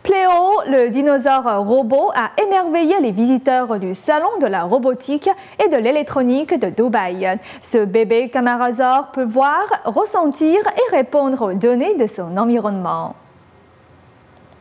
Pléo, le dinosaure robot, a émerveillé les visiteurs du Salon de la robotique et de l'électronique de Dubaï. Ce bébé camarasaure peut voir, ressentir et répondre aux données de son environnement.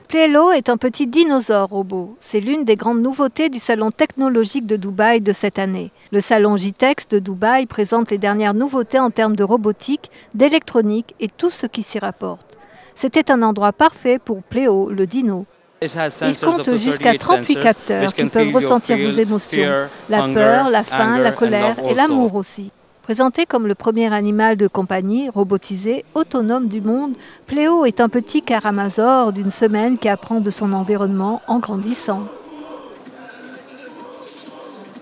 Pléo est un petit dinosaure robot. C'est l'une des grandes nouveautés du Salon technologique de Dubaï de cette année. Le Salon JTEX de Dubaï présente les dernières nouveautés en termes de robotique, d'électronique et tout ce qui s'y rapporte. C'était un endroit parfait pour Pléo, le dino. Il compte jusqu'à 38 capteurs qui peuvent ressentir vos émotions, la peur, la faim, la colère et l'amour aussi. Présenté comme le premier animal de compagnie, robotisé, autonome du monde, Pléo est un petit caramasaure d'une semaine qui apprend de son environnement en grandissant.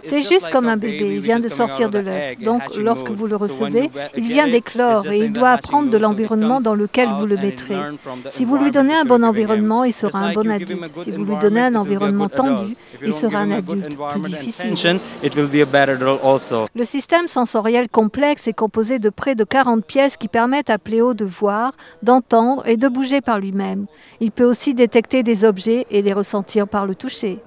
C'est juste comme un bébé, il vient de sortir de l'œuf. Donc, lorsque vous le recevez, il vient d'éclore et il doit apprendre de l'environnement dans lequel vous le mettrez. Si vous lui donnez un bon environnement, il sera un bon adulte. Si vous lui donnez un environnement tendu, il sera un adulte plus difficile. Le système sensoriel complexe est composé de près de 40 pièces qui permettent à Pléo de voir, d'entendre et de bouger par lui-même. Il peut aussi détecter des objets et les ressentir par le toucher.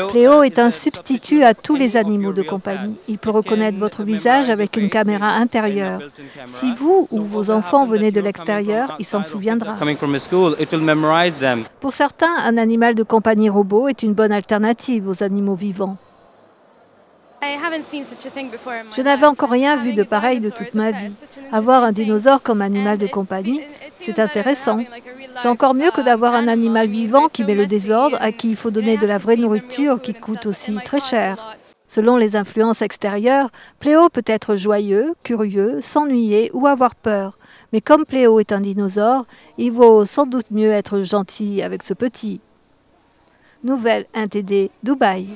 Pléo est un substitut à tous les animaux de compagnie. Il peut reconnaître votre visage avec une caméra intérieure. Si vous ou vos enfants venez de l'extérieur, il s'en souviendra. Pour certains, un animal de compagnie robot est une bonne alternative aux animaux vivants. Je n'avais encore rien vu de pareil de toute ma vie. Avoir un dinosaure comme animal de compagnie, c'est intéressant. C'est encore mieux que d'avoir un animal vivant qui met le désordre, à qui il faut donner de la vraie nourriture qui coûte aussi très cher. Selon les influences extérieures, Pléo peut être joyeux, curieux, s'ennuyer ou avoir peur. Mais comme Pléo est un dinosaure, il vaut sans doute mieux être gentil avec ce petit. Nouvelle NTD Dubaï.